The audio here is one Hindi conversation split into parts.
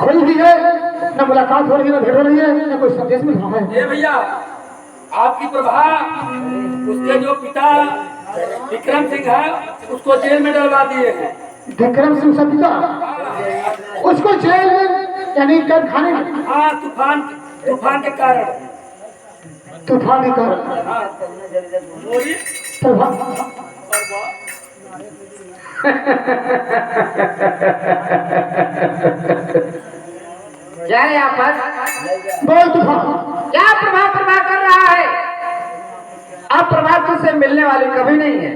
खोई भी है, न मुलाकात हो रही है, न भेंट हो रही है, न कोई संदेश मिल रहा है। ये भैया आपकी प्रभा उसके जो पिता विक्रम सिंह है उसको जेल में डलवा दिए हैं। विक्रम सिंह का पिता उसको जेल में यानी कैद खाने में? हाँ, तूफान के कारण। तूफान के कारण? हाँ, बोलिए। क्या है यहाँ पर? बोल तूफान। क्या प्रभा कर रहा है? अब प्रभा तुझसे मिलने वाली कभी नहीं है,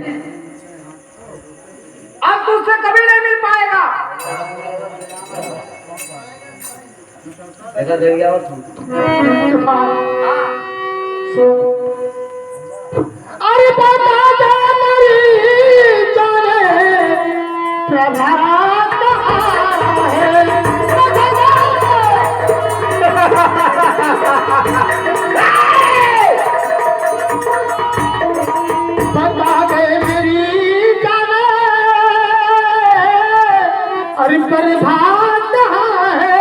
अब तुझसे कभी नहीं मिल पाएगा। ऐसा दे गया तूफान अरे बता दे मेरी जाने प्रभा कहाँ है? बता दे मेरी जाने अरे प्रभा कहाँ है?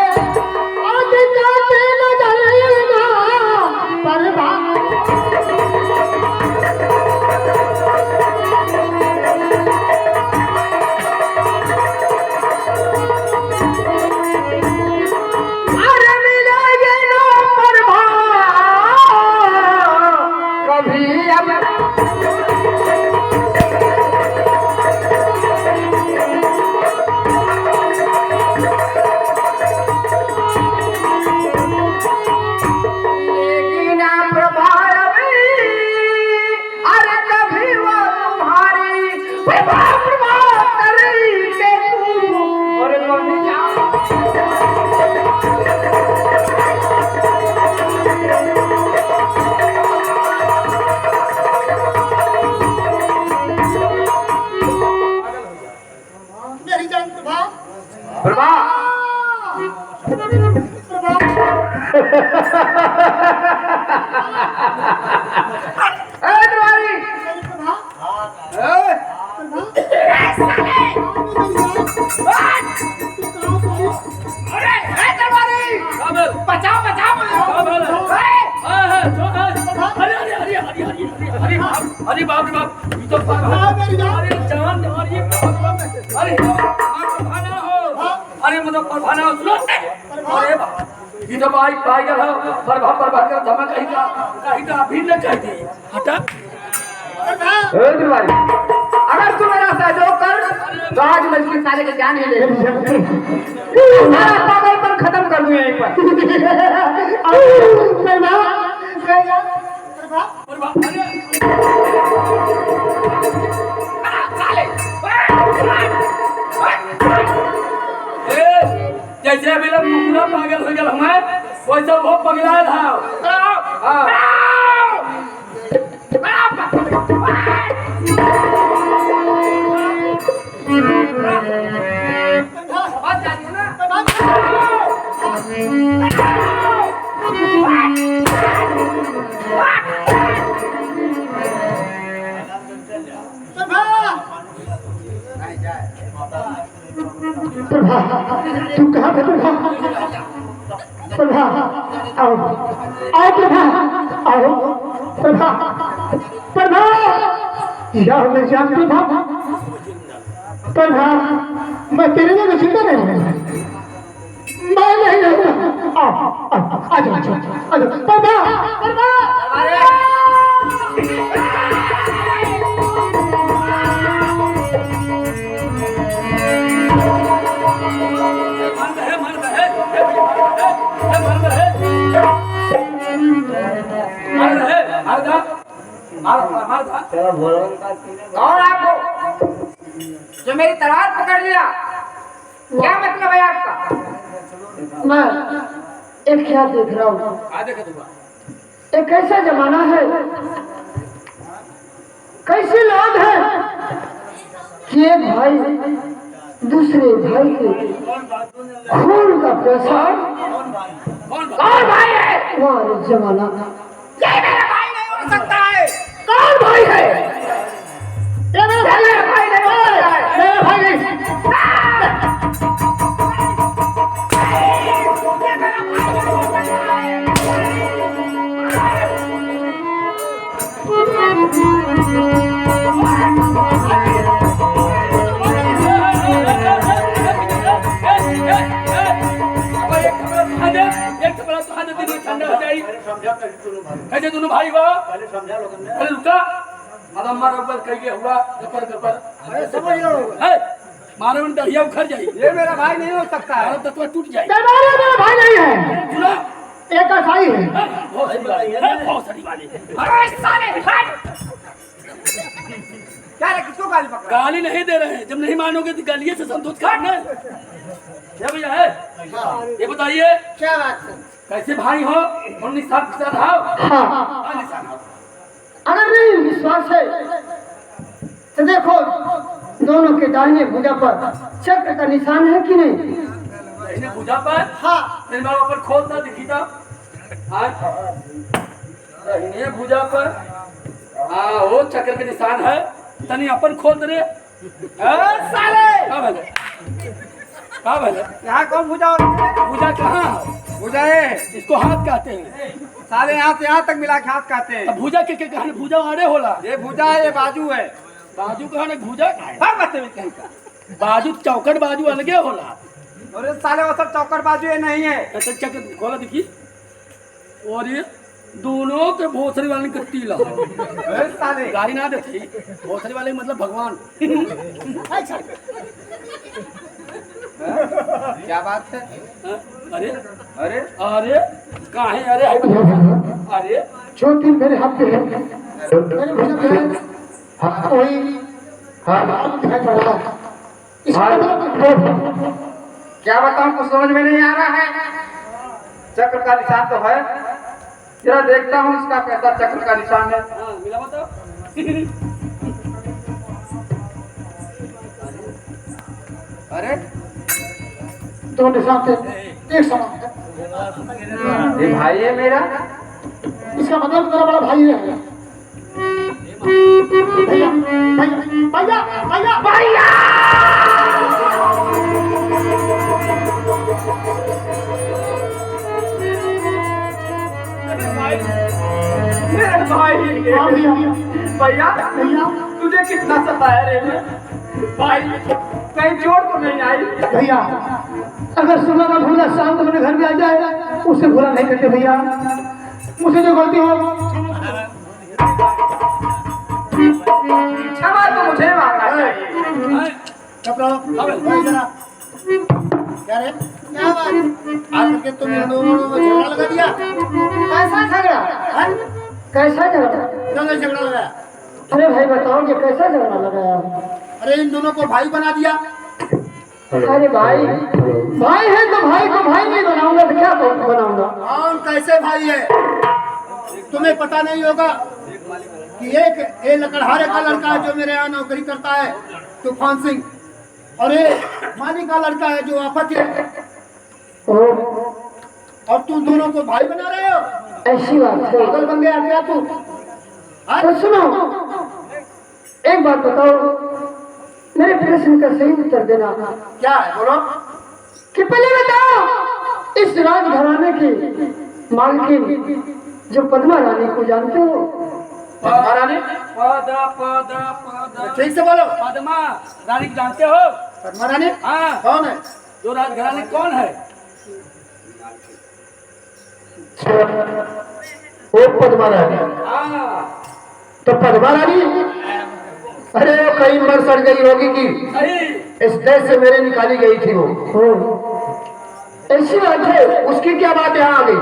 आज जाते नजर ना प्रभा अरे बाप रे बाप, ये तो अरे जान अरे परवाना हो, अरे मतलब परवाना हो, सुनो अरे बाप ये तो भाई पागल हो, परवा कर धमा कहीं का भी न कह दी हटा। अगर तू मेरा सहयोग कर तो आज मैं इसके साले के जान ही ले सारा पागलपन खत्म कर दूं यहीं पर। जैसे अभी लोग पूरा पागल हो गया हमें वैसे वो पगला था। प्रभा तू कहाँ है? प्रभा आओ आओ प्रभा आओ प्रभा यार मैं जान प्रभा मैं तेरे में चिंता नहीं हूँ, मैं नहीं रहूँगा। आ जाओ प्रभा और आपको जो मेरी तलवार पकड़ लिया क्या मतलब है आपका? मैं एक क्या देख रहा हूँ, एक ऐसा जमाना है, कैसे लोग हैं कि एक भाई दूसरे भाई के खून का पैसा कौन भाई है? वहाँ जमाना ये मेरा भाई नहीं हो सकता है। कौन भाई है? ये मेरा भाई नहीं हो सकता है। मेरा भाई नहीं। कैसे दोनों भाई हो? अरे रुका, मदम मारो ऊपर कहीं के हुआ समझ लो मारो में दहिया उखड़ जाए। ये मेरा भाई नहीं हो सकता है। तत्व टूट जाए। दरबार मेरा भाई नहीं है, सुनो एक कसाई है। बहुत सारी वाली अरे साले हट। क्या रे किसको गाली पकड़ा? गाली नहीं दे रहे हैं, जब नहीं मानोगे तो गालिए से संतोष काटना क्या भैया है? ये बताइए क्या बात है? कैसे भाई हो और निशान के साथ आओ। हाँ, निशान आओ। अगर नहीं विश्वास है तो देखो दोनों के दाहिने भुजा पर चक्र का निशान है कि नहीं? दाहिने भुजा पर? हाँ। तेरे बाबा पर खोलता दिखी था। दाहिने भुजा पर हाँ वो चक्र के निशान है। तनी अपन खोल दे रे साले का भले का भले यहाँ कौन भुजा हो? भुजा कहाँ? भुजा है इसको हाथ कहते हैं। साले यहाँ से यहाँ तक मिला के हाथ कहते हैं। अब भुजा के कहने भुजा आड़े होला। ये भुजा है, ये बाजू है। बाजू कहने भुजा का है। भाग बच्चे में कहीं का। बाजू चौकट बाजू अलगे होला। अरे साले वो सब चौकर बाजू ये नहीं है। ऐसे चक्कर खोला दिखी और ये दोनों के भोसरी वाले के टीला अरे साले गाड़ी ना देती भोसरी वाले मतलब भगवान। क्या बात है? अरे अरे अरे कहाँ है? अरे अरे छोटी मेरे हाथ पे है, मेरे भुजा पे है। हाँ वही हाँ दिखाई पड़ रहा है। इसका मतलब क्या बताऊं, कुछ समझ में नहीं आ रहा है। चक्र का निशान तो है, जरा देखता हूँ इसका कैसा चक्र का निशान है। हाँ मिला बताओ। अरे दो निशान थे एक समान है। ये भाई है मेरा। इसका मतलब मेरा बड़ा भाई है। भैया भैया भैया भैया भैया मेरे भाई हाँ भैया भैया भैया तुझे कितना सताया रे भाई, कहीं चोट तो नहीं आई? भैया अगर सुबह का भूला शाम को मेरे घर में आ जाए उसे भूला नहीं करते भैया। मुझे जो गलती हो क्षमा तो मुझे मांगना चाहिए। क्या रे क्या बात आज के तुम इन दोनों में झगड़ा लगा दिया? कैसा झगड़ा? कैसा झगड़ा? क्यों झगड़ा लगाया? अरे भाई बताओ कि कैसा झगड़ा लगाया? अरे इन दोनों को भाई बना दिया। अरे भाई भाई है तो भाई को भाई नहीं बनाऊंगा तो क्या बनाऊंगा? कौन कैसे भाई है? तुम्हें पता नहीं होगा कि एक ये लकड़हारे का लड़का है जो मेरे यहाँ नौकरी करता है तूफान सिंह, और ये माली का लड़का है जो आफत है, और तुम दोनों को भाई बना रहे हो? ऐसी बात है। पागल बन गया क्या तू? तो सुनो एक बात बताओ, मेरे प्रश्न का सही उत्तर देना। क्या है बोलो? कि पहले बताओ इस राजघराने की मालकिन जो पद्मा रानी को जानते हो? पद्मा रानी? ठीक से बोलो। पद्मा रानी को जानते हो? पद्मा रानी? हाँ कौन है? जो राजघराने कौन है? वो पद्मा रानी। हाँ तो पद्मा रानी अरे वो कहीं मर सड़ गई होगी कि सही। इस देश से मेरे निकाली गई थी वो। ऐसी बात है, उसकी क्या बात यहाँ आ गई?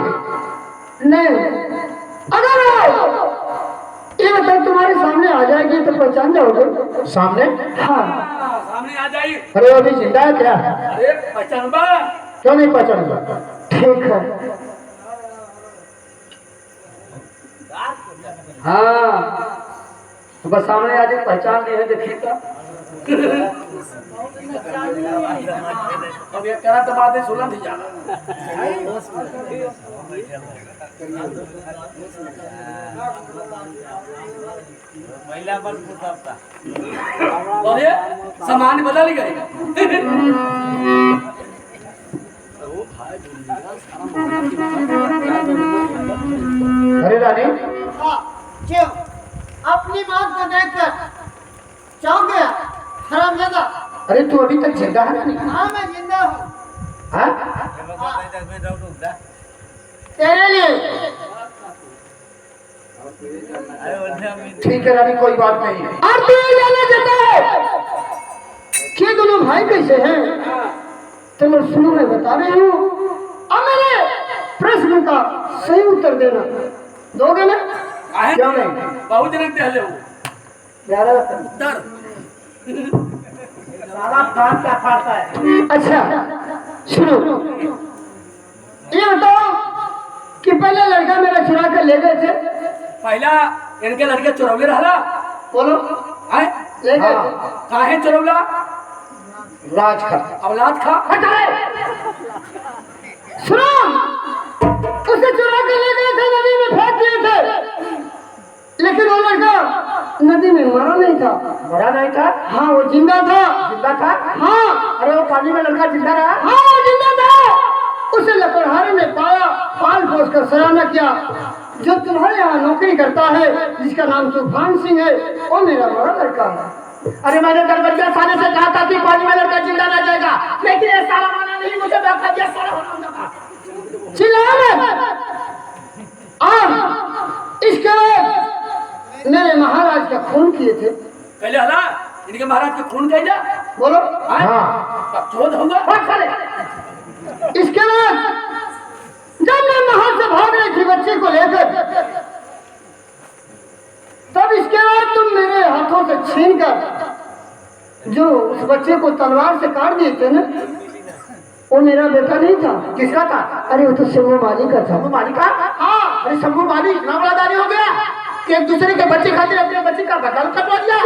नहीं अगर ये बताओ तुम्हारे सामने आ जाएगी तो पहचान जाओगे? सामने? हाँ सामने आ जाइए। अरे अभी जिंदा है क्या? अरे पहचानबा क्यों नहीं पहचानूंगा? ठीक है हाँ तो बस सामने आ जाए, पहचान नहीं है देखिए का। अब ये करा तो बातें सुना नहीं जाना। और ये सामान बदल गए। अरे रानी क्यों अपनी मौत को देखकर चौंक गया हरामजादा? अरे तू अभी तक जिंदा है रानी? हाँ मैं जिंदा हूँ। हाँ? तेरे लिए ठीक है रानी, कोई बात नहीं। और तू ये जानना चाहता है कि दोनों भाई कैसे हैं? तो मैं सुनो, मैं बता रही हूँ। अब मेरे प्रश्न का सही उत्तर देना, दोगे ना? क्यों नहीं? बहुत दिन पहले हो ग्यारह उत्तर सारा कान का फाड़ता है। अच्छा सुनो, ये बताओ कि पहले लड़का मेरा चुरा कर ले गए थे। पहला इनके लड़के चुरौले रहला बोलो, आए ले गए हाँ। थे। काहे चुरौला राज खा। औलाद खा सुनो, उसे चुरा कर ले गए थे, नदी में फेंक दिए थे, लेकिन वो लड़का नदी में मरा नहीं था। मरा नहीं था? हाँ, वो जिंदा था। जिंदा था? हाँ, अरे वो पानी में लड़का जिंदा रहा? हाँ, वो जिंदा था। उसे लकड़हारे ने पाया, पाल पोस कर सराहना किया। जो तुम्हारे यहाँ नौकरी करता है, जिसका नाम तूफान सिंह है, वो मेरा बड़ा लड़का है। अरे मैंने दरबज्जा साले से कहा था कि पानी में लड़का जिंदा ना जाएगा, लेकिन ये साला माना नहीं, मुझे धोखा दिया, साला होना था। चिल्लाओ मत। इसके बाद मेरे महाराज का खून किए थे। पहले हला इनके महाराज के खून कह जा बोलो। हाँ। तब चोद होगा इसके बाद जब मैं महल से भाग रही थी बच्चे को लेकर, तब इसके बाद तुम मेरे हाथों से छीन कर जो उस बच्चे को तलवार से काट दिए थे ना, वो मेरा बेटा नहीं था। किसका था? अरे वो तो शंभू माली का था। शंभू माली का? हाँ। अरे शंभू माली इतना बड़ा दानी हो गया कि एक दूसरे के बच्चे खातिर अपने बच्चे का बदल कटवा दिया।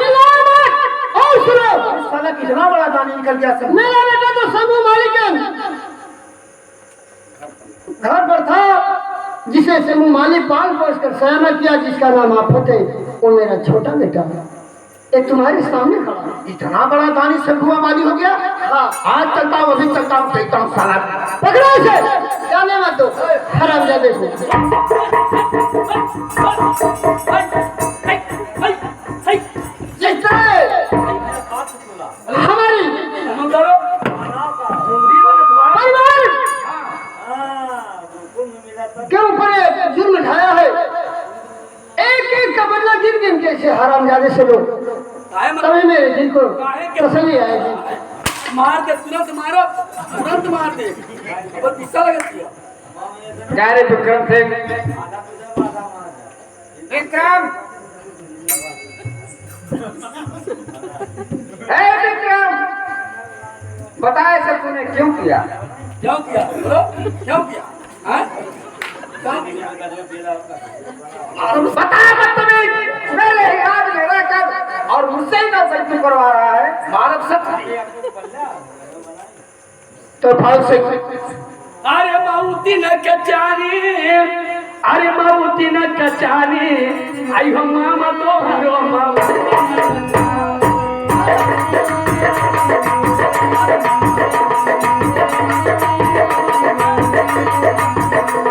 और सुनो, साला कितना बड़ा दानी निकल गया सब। मेरा बेटा तो शंभू माली के घर पर था, जिसे शंभू माली पाल पोस कर सयाना किया, जिसका नाम आप होते, वो मेरा छोटा बेटा है, एक तुम्हारे सामने खड़ा है। इतना बड़ा दानी शंभू माली हो गया? हाँ, आज चलता हूँ, अभी चलता हूँ, देखता हूँ साला। पकड़ो इसे, जाने मत दो, हरामजादे को। हमारी परिवार के ऊपर एक जुर्म ढाया है, एक एक का बदला गिन गिन के इसे हरामजादे से लो, तभी मेरे दिल को तसल्ली आएगी। मार दे, तुरंत मारो, तुरंत मार दे, और गुस्सा लगती क्या रे विक्रम सिंह? विक्रम, विक्रम, बता ऐसा तूने क्यों किया? क्यों किया बोलो, क्यों किया? हाँ? क्यों किया? बता बदतमीज, मेरे याद में रहकर और मुझसे ही नौकरी क्यों करवा रहा है? मानव सत्य तो भाव से। अरे बहुती न कचानी, अरे बहुती न कचानी, आई हम मामा तो हरो मामा।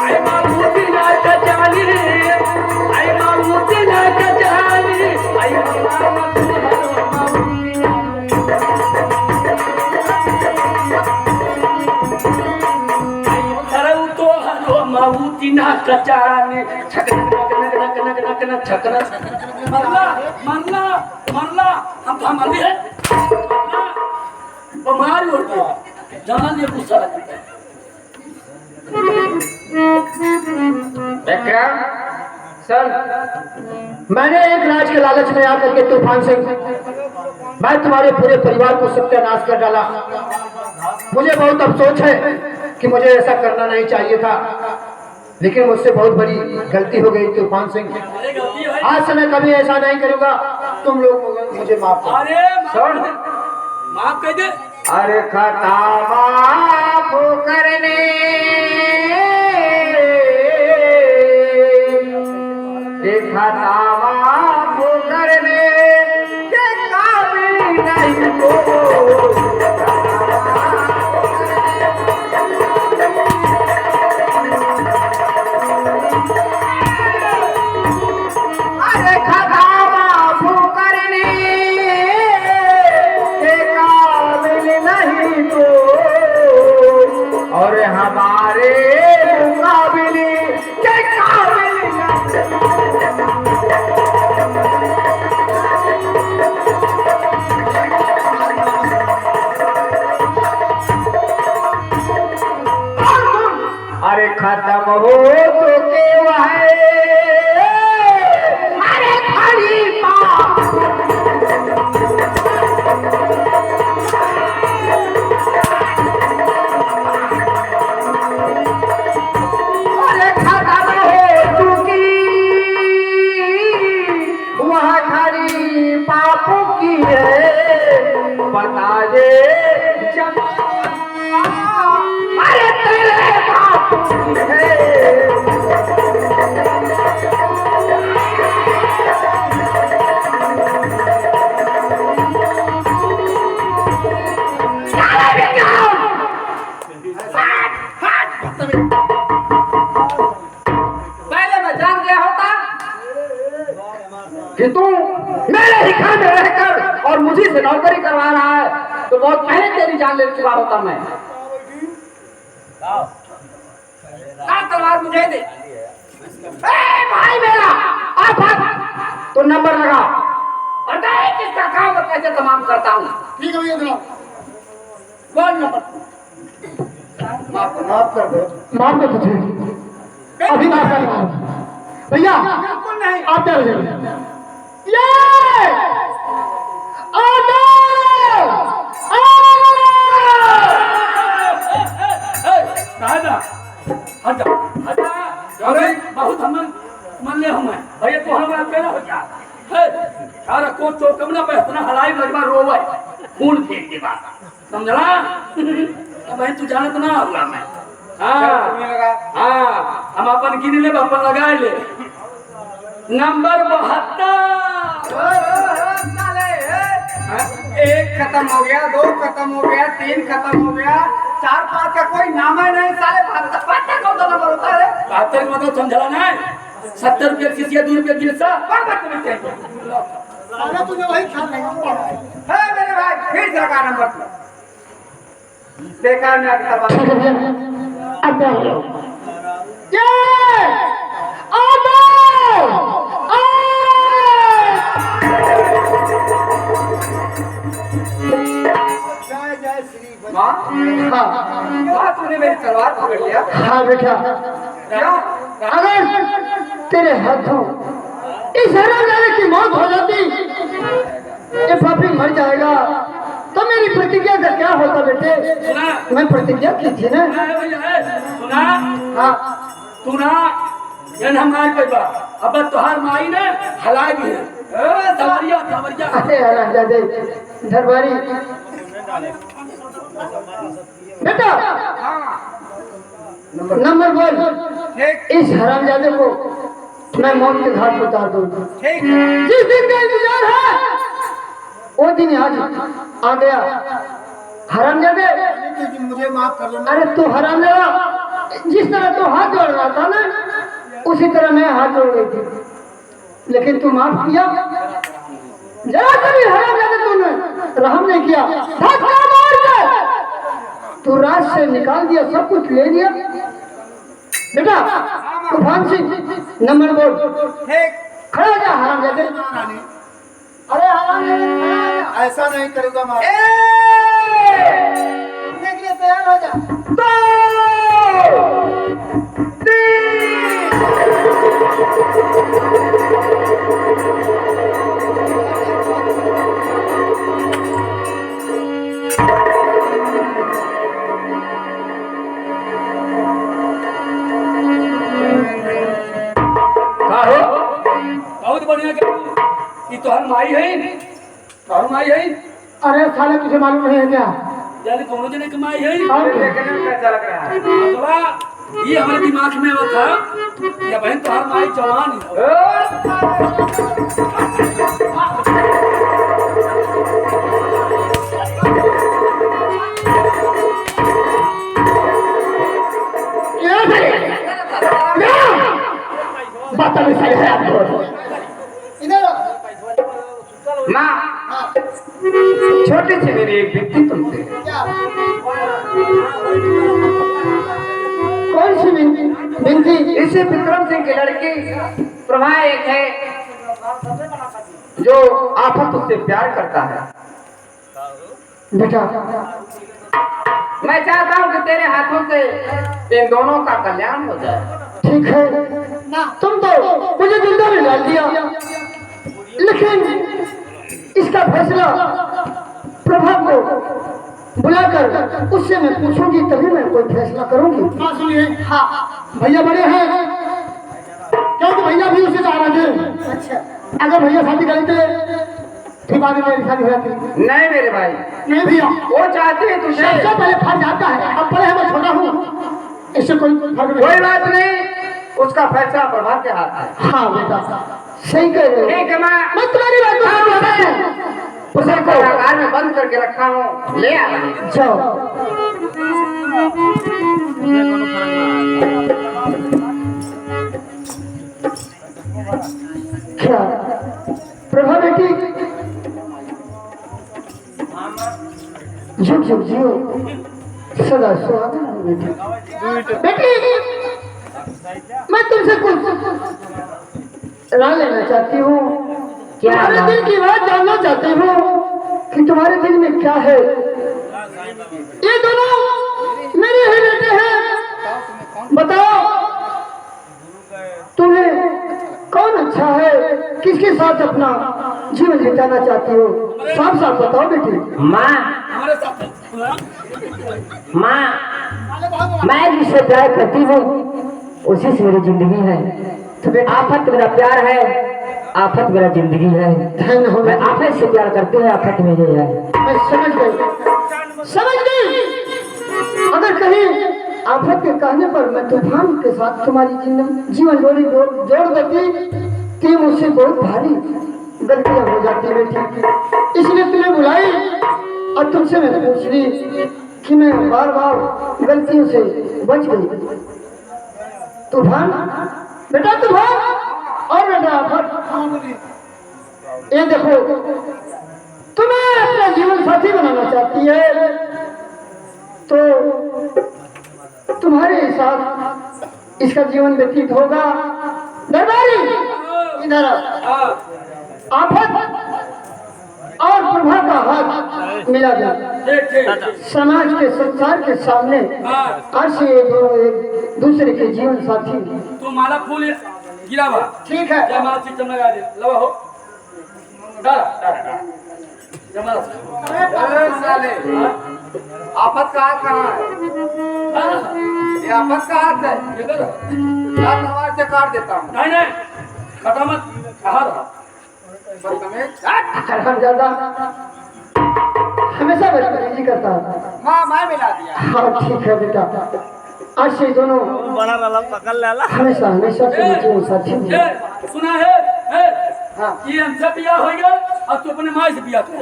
आई बहुती न कचानी, आई बहुती न कचानी, आई हम मामा तो हरो माऊती ना कचाने छकना मरला मरला मरला हम तो मर है बीमारी होती है, जान ये गुस्सा लगता है। विक्रम सर, मैंने एक राज के लालच में आकर के तूफान से मैं तुम्हारे पूरे परिवार को सत्यानाश कर डाला। मुझे बहुत अफसोस है कि मुझे ऐसा करना नहीं चाहिए था, लेकिन मुझसे बहुत बड़ी गलती हो गई तूफान सिंह। आज से मैं कभी ऐसा नहीं करूंगा, तुम लोग मुझे माफ करो। अरे माफ कर दे। अरे खता माफ करने खता माफ करने के काबिल नहीं हो। अरे खता माफ करने के काबिल नहीं तो खत्म हो तो के वह अरे खड़ी अरे खत्म हो चुकी वह खड़ी पापों की है बता दे अरे तेरे बाप की है पहले मैं जान गया होता कि तू मेरे ही घर में रहकर और मुझे से नौकरी करवा रहा है तो बहुत पहले तेरी जान ले चुका होता मैं। तलवार मुझे दे। भाई मेरा आप तो नंबर लगा और किसका काम कैसे तमाम करता हूँ। ठीक है भैया जनाब, कौन नंबर माफ कर दो। माफ कर दीजिए अभी माफ कर भैया बिल्कुल नहीं आप क्या ये अरे बहुत हम मन ले हम भैया तो हमारा केना हो जा सारा को चौकमना पे इतना हलाई लगवा रोवे खून फेंक के बात समझला अब भाई तू जानत ना होगा मैं हाँ हम अपन गिन ले अपन लगा ले नंबर 72 एक खत्म हो गया, दो खत्म हो गया, तीन खत्म हो गया, 4 5 का कोई नाम है नहीं। साले 72 कौन सा नंबर होता है? 72 मतलब समझला ना 70 रुपये शीशिया 2 रुपये गिरसा बर्बाद कर देते साला तुझे वही ख्याल नहीं पड़ा है मेरे भाई। फिर से लगा नंबर बेकार में आगे अब ये जय जय श्री माँ तूने मेरी तलवार पकड़ लिया। हाँ बेटा, क्यों? अगर तेरे हाथों इस हरामजादे की मौत हो जाती, ये पापी मर जाएगा, तो मेरी प्रतिज्ञा का क्या होता बेटे? सुना मैं प्रतिज्ञा की थी ना। सुना हाँ तू ना जन हम आए पैबा अब तोहार माई ने हला दी है तवरिया तवरिया अरे हरामजादे दरबारी बेटा नंबर बोल। इस हरामजादे को मैं मौत के घाट पर उतार दूंगा। ठीक है। जिस दिन का इंतजार है वो दिन आज आ गया। हरामजादे मुझे माफ कर दो। अरे तू हरामजादा, जिस तरह तू हाथ जोड़ रहा था ना उसी तरह मैं हाथ जोड़ रही थी, लेकिन तू माफ किया। जरा कभी हरामजादे तूने रहम नहीं किया। धक्का मार के तू राज से निकाल दिया, सब कुछ ले लिया। बेटा तूफान सिंह नंबर बोल। खड़ा जा हरामजादे। अरे हरामजादे ऐसा नहीं करेगा के लिए तैयार हो जा। बहुत बढ़िया ये तो हर माई है हर माई है। अरे साले तुझे मालूम नहीं है क्या? यानी दोनों जने कमाई है देखने में कैसा लग रहा है? मतलब ये हमारे दिमाग में वो था या बहन तो हर माई जवान माँ छोटी सी मेरी एक विनती तुमसे। कौन सी विनती? इसे विक्रम सिंह की लड़की प्रभा एक है जो आफत उससे प्यार करता है। बेटा मैं चाहता हूँ कि तेरे हाथों से इन दोनों का कल्याण हो जाए। ठीक है ना तुम तो मुझे जिंदा में डाल दिया, लेकिन इसका फैसला प्रभा को बुलाकर उससे मैं पूछूंगी, तभी मैं कोई फैसला करूंगी। हाँ सुनिए, हाँ भैया बड़े हैं, क्योंकि भैया भी उसे चाह रहे थे। अच्छा अगर भैया शादी करते फिर बाद में मेरी शादी हो जाती। नहीं मेरे भाई, नहीं भैया, वो चाहते हैं तुझे। सबसे पहले फर्ज आता है, अब बड़े हैं मैं छोटा हूँ, इससे कोई फर्क नहीं। कोई बात नहीं, उसका फैसला प्रभा के हाथ है। हाँ बेटा सही कह रहे हो। ठीक है, मैं तुम्हारी बात को समझ रहा हूँ। उसे कारागार में बंद करके रखा हूँ, ले आ जाओ। क्या प्रभा बेटी, झुक झुक जियो, सदा सुहागन हो बेटी। बेटी मैं तुमसे कुछ राय लेना चाहती हूँ, तुम्हारे दिल की बात जानना चाहती हूँ कि तुम्हारे दिल में क्या है। ये दोनों मेरे ही बेटे हैं, बताओ तुम्हें कौन अच्छा है, किसके साथ अपना जीवन बिताना चाहती हो, साफ साफ बताओ बेटी। माँ, हमारे साथ माँ, मैं जिससे प्यार करती हूँ उसी से मेरी जिंदगी है। तो बेटा आफत मेरा प्यार है, आफत मेरा जिंदगी है। धन हो मैं आफत से प्यार करती हूँ, आफत में ये है। मैं समझ गई, समझ गई। अगर कहीं आफत के कहने पर मैं तूफान के साथ तुम्हारी जीवन जोड़ी जोड़ देती तो मुझसे बहुत भारी गलतियां हो जाती बेटी, इसलिए तुम्हें बुलाई और तुमसे मैं पूछ ली कि मैं बार बार गलतियों से बच गई। तूफान बेटा, तूफान और बेटा आफत, ये देखो तुम्हें अपना जीवन साथी बनाना चाहती है तो तुम्हारे साथ इसका जीवन व्यतीत होगा। दरबारी इधर आफत और प्रभा का हाथ मिला जाए, समाज के संसार के सामने आज से ये दोनों एक दूसरे के जीवन साथी। तू माला फूल गिरा बा, ठीक है, जयमाल सिस्टम लगा दे, लवा हो जयमाल साले, आफत का हाथ कहाँ है? ये आफत का हाथ है, इधर या तलवार से काट देता हूँ। नहीं नहीं खत्म मत, कहाँ रहा हम ज्यादा हमेशा बदतमीजी करता है। माँ मैं मिला दिया। हाँ ठीक है बेटा, आज से दोनों हमेशा हमेशा के जीवन साथी होंगे। ये सुना है हाँ। ये हमसे बिया हो गया और तू अपने माँ से बिया कर।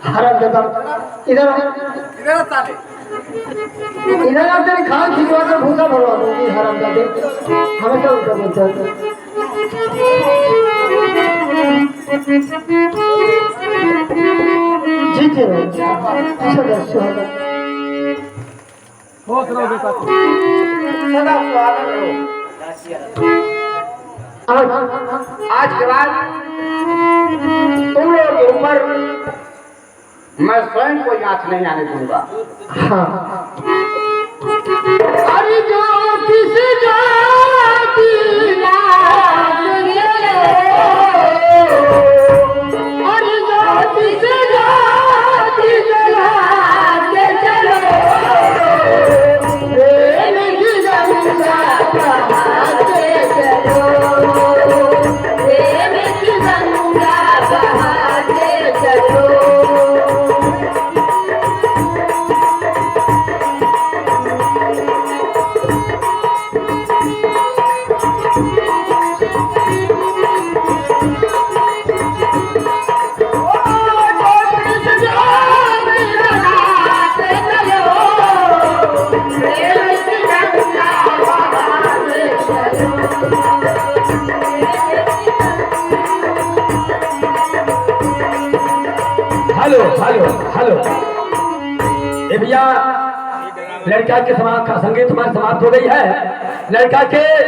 हराम दादा इधर इधर साले, इधर आप तेरी खाल खिंचवा कर भूसा भरवा दूंगी। हराम दादे हमेशा उनका बोलता है। जीते रहो सदा सुहागन। हो करो बेटा, सदा सुहागन रहो। आज के बाद तुम लोगों के ऊपर मैं स्वयं कोई आंच नहीं आने दूंगा। हाँ अरे जो किस जाति अरे जो किस जाति जलाते चलो प्रेम की गंगा बहाते चलो प्रेम की गंगा बहाते चलो। हेलो हेलो हेलो, ये भैया लड़का के संगीत हमारी समाप्त हो गई है। लड़का के